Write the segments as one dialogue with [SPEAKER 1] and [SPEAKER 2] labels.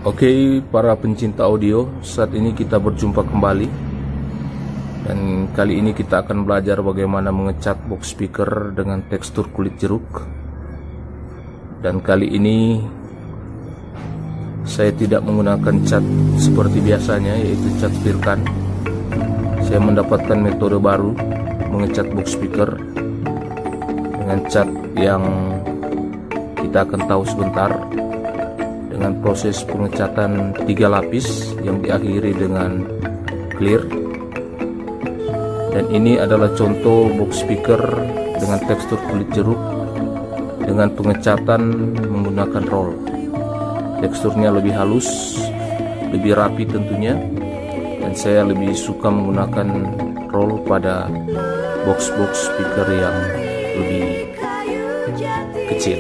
[SPEAKER 1] Oke, para pencinta audio, saat ini kita berjumpa kembali. Dan kali ini kita akan belajar bagaimana mengecat box speaker dengan tekstur kulit jeruk. Dan kali ini saya tidak menggunakan cat seperti biasanya, yaitu cat Firkan. Saya mendapatkan metode baru mengecat box speaker dengan cat yang kita akan tahu sebentar, dengan proses pengecatan 3 lapis yang diakhiri dengan clear. Dan ini adalah contoh box speaker dengan tekstur kulit jeruk dengan pengecatan menggunakan roll. Teksturnya lebih halus, lebih rapi tentunya, dan saya lebih suka menggunakan roll pada box-box speaker yang lebih kecil.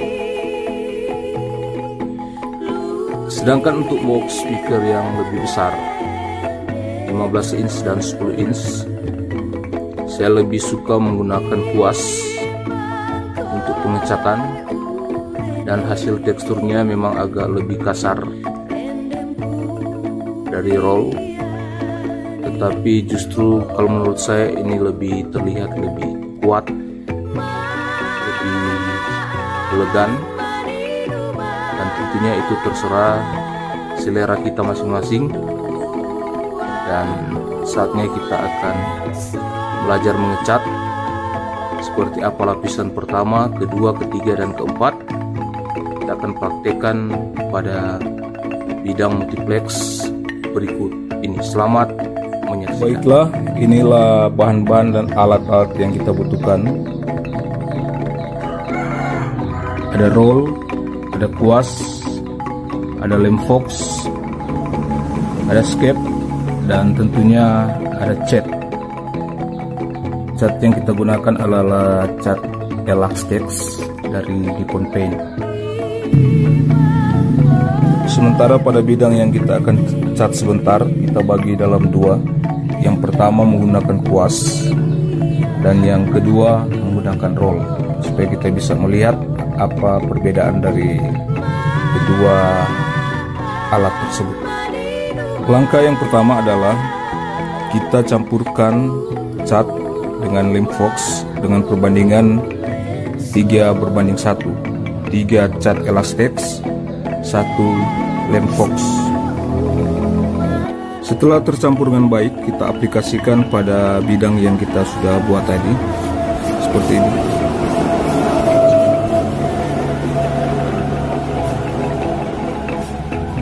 [SPEAKER 1] Sedangkan untuk box speaker yang lebih besar, 15 inch dan 10 inch, saya lebih suka menggunakan kuas untuk pengecatan, dan hasil teksturnya memang agak lebih kasar dari roll. Tetapi justru kalau menurut saya ini lebih terlihat lebih kuat, lebih elegan. Dan tentunya itu terserah selera kita masing-masing. Dan saatnya kita akan belajar mengecat seperti apa lapisan pertama, kedua, ketiga, dan keempat. Kita akan praktekkan pada bidang multiplex berikut ini. Selamat menyaksikan.
[SPEAKER 2] Baiklah, inilah bahan-bahan dan alat-alat yang kita butuhkan. Ada roll, ada kuas, ada lem fox, ada scape, dan tentunya ada cat. Cat yang kita gunakan adalah cat Elastex dari Nippon Paint. Sementara pada bidang yang kita akan cat sebentar, kita bagi dalam 2. Yang pertama menggunakan kuas, dan yang kedua menggunakan roll, supaya kita bisa melihat apa perbedaan dari kedua alat tersebut. Langkah yang pertama adalah kita campurkan cat dengan lem fox dengan perbandingan 3:1. 3 cat Elastex, 1 lem fox. Setelah tercampur dengan baik, kita aplikasikan pada bidang yang kita sudah buat tadi, seperti ini.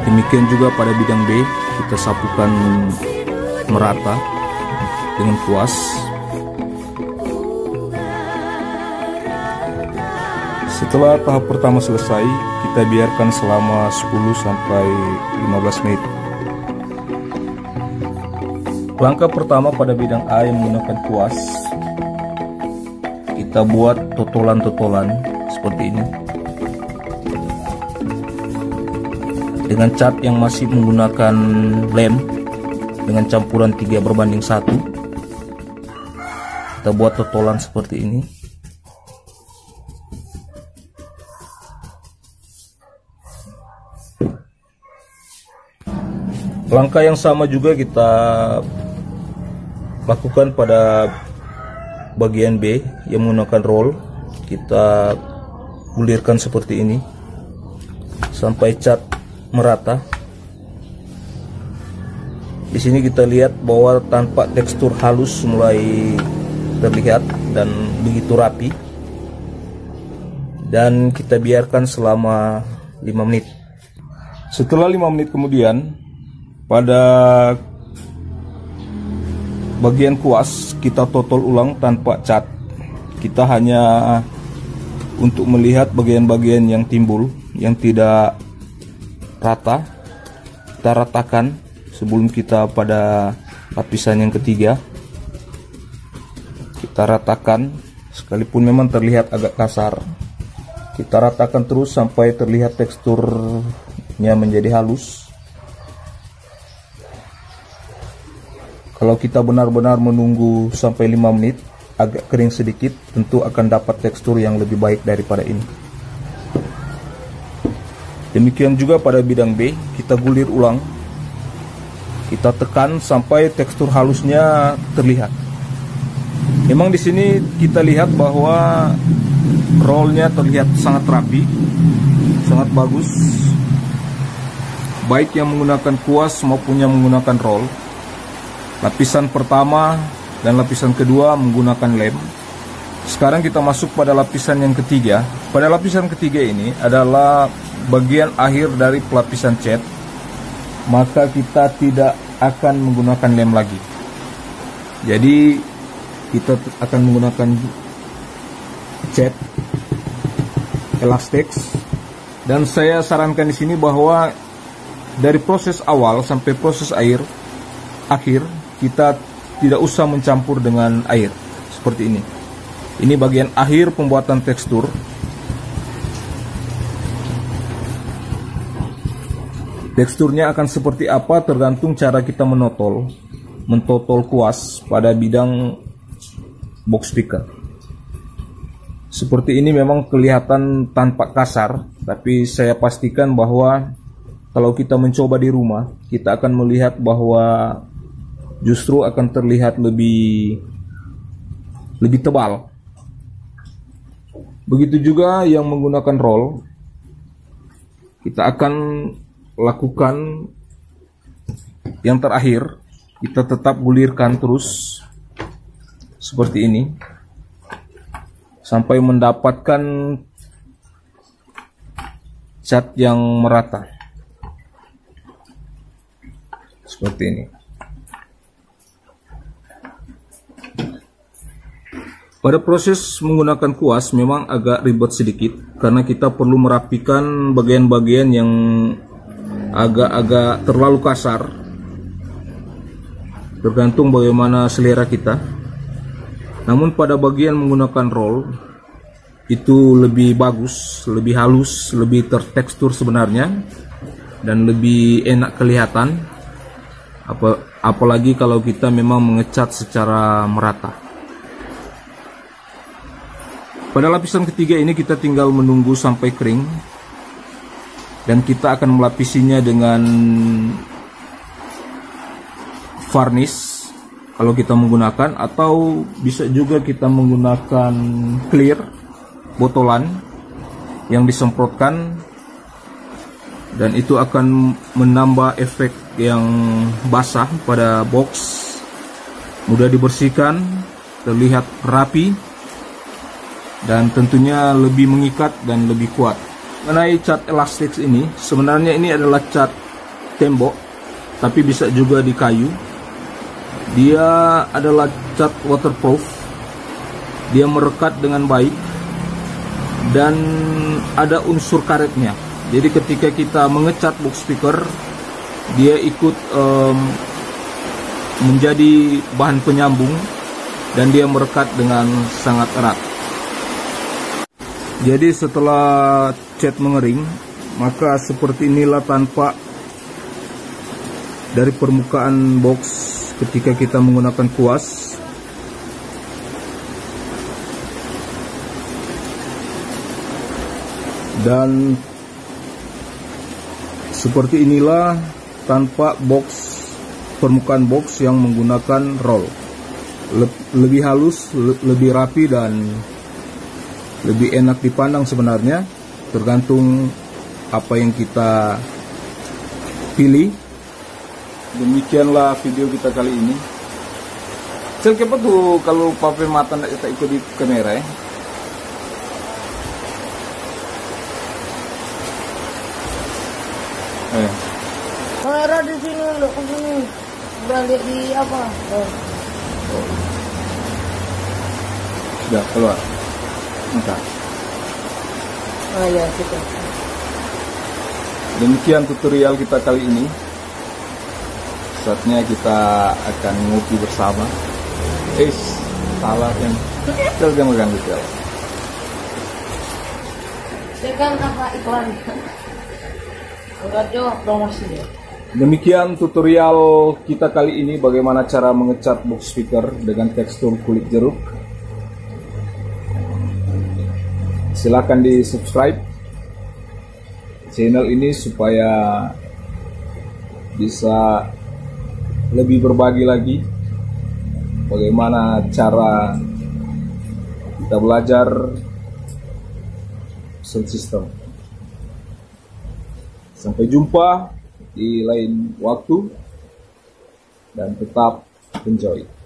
[SPEAKER 2] Demikian juga pada bidang B, kita sapukan merata dengan kuas. Setelah tahap pertama selesai, kita biarkan selama 10-15 menit. Langkah pertama pada bidang A yang menggunakan kuas, kita buat totolan-totolan seperti ini. Dengan cat yang masih menggunakan lem dengan campuran 3:1, kita buat totolan seperti ini. Langkah yang sama juga kita lakukan pada bagian B yang menggunakan roll. Kita gulirkan seperti ini sampai cat merata. Di sini kita lihat bahwa tanpa tekstur halus mulai terlihat dan begitu rapi. Dan kita biarkan selama 5 menit. Setelah 5 menit kemudian, pada bagian kuas kita totol ulang tanpa cat. Kita hanya untuk melihat bagian-bagian yang timbul, yang tidak rata, kita ratakan sebelum kita pada lapisan yang ketiga. Kita ratakan, sekalipun memang terlihat agak kasar, kita ratakan terus sampai terlihat teksturnya menjadi halus. Kalau kita benar-benar menunggu sampai 5 menit, agak kering sedikit, tentu akan dapat tekstur yang lebih baik daripada ini. Demikian juga pada bidang B, kita gulir ulang. Kita tekan sampai tekstur halusnya terlihat. Memang di sini kita lihat bahwa rollnya terlihat sangat rapi, sangat bagus. Baik yang menggunakan kuas maupun yang menggunakan roll. Lapisan pertama dan lapisan kedua menggunakan lem. Sekarang kita masuk pada lapisan yang ketiga. Pada lapisan ketiga ini adalah bagian akhir dari pelapisan cat. Maka kita tidak akan menggunakan lem lagi. Jadi kita akan menggunakan cat Elastex. Dan saya sarankan di sini bahwa dari proses awal sampai proses akhir kita tidak usah mencampur dengan air seperti ini. Ini bagian akhir pembuatan tekstur. Teksturnya akan seperti apa tergantung cara kita mentotol kuas pada bidang box speaker. Seperti ini memang kelihatan tampak kasar, tapi saya pastikan bahwa kalau kita mencoba di rumah, kita akan melihat bahwa justru akan terlihat lebih tebal. Begitu juga yang menggunakan roll. Kita akan lakukan yang terakhir, kita tetap gulirkan terus seperti ini sampai mendapatkan cat yang merata seperti ini. Pada proses menggunakan kuas memang agak ribet sedikit karena kita perlu merapikan bagian-bagian yang agak-agak terlalu kasar, tergantung bagaimana selera kita. Namun pada bagian menggunakan roll itu lebih bagus, lebih halus, lebih tertekstur sebenarnya, dan lebih enak kelihatan. Apalagi kalau kita memang mengecat secara merata. Pada lapisan ketiga ini kita tinggal menunggu sampai kering, dan kita akan melapisinya dengan varnish kalau kita menggunakan, atau bisa juga kita menggunakan clear botolan yang disemprotkan, dan itu akan menambah efek yang basah pada box, mudah dibersihkan, terlihat rapi, dan tentunya lebih mengikat dan lebih kuat. Mengenai cat Elastex ini, sebenarnya ini adalah cat tembok, tapi bisa juga di kayu. Dia adalah cat waterproof, dia merekat dengan baik, dan ada unsur karetnya. Jadi ketika kita mengecat box speaker, dia ikut menjadi bahan penyambung, dan dia merekat dengan sangat erat. Jadi setelah cat mengering, maka seperti inilah tampak dari permukaan box ketika kita menggunakan kuas. Dan seperti inilah tampak box, permukaan box yang menggunakan roll. Lebih halus, lebih rapi, dan lebih enak dipandang sebenarnya, tergantung apa yang kita pilih. Demikianlah video kita kali ini. Kenapa tuh kalau pakai mata kita ikut di kamera ya?
[SPEAKER 3] Kamera di sini, loh, ke sini. Balik di apa? Oh.
[SPEAKER 2] Sudah keluar. Entah.
[SPEAKER 3] Ah ya, kita.
[SPEAKER 2] Demikian tutorial kita kali ini. Saatnya kita akan ngopi bersama. Salah yang jangan megang gitu.
[SPEAKER 3] Sekarang apa iklan? Enggak jawab promosi ya.
[SPEAKER 2] Demikian tutorial kita kali ini, bagaimana cara mengecat box speaker dengan tekstur kulit jeruk. Silakan di subscribe, channel ini supaya bisa lebih berbagi lagi bagaimana cara kita belajar sound system. Sampai jumpa di lain waktu dan tetap enjoy.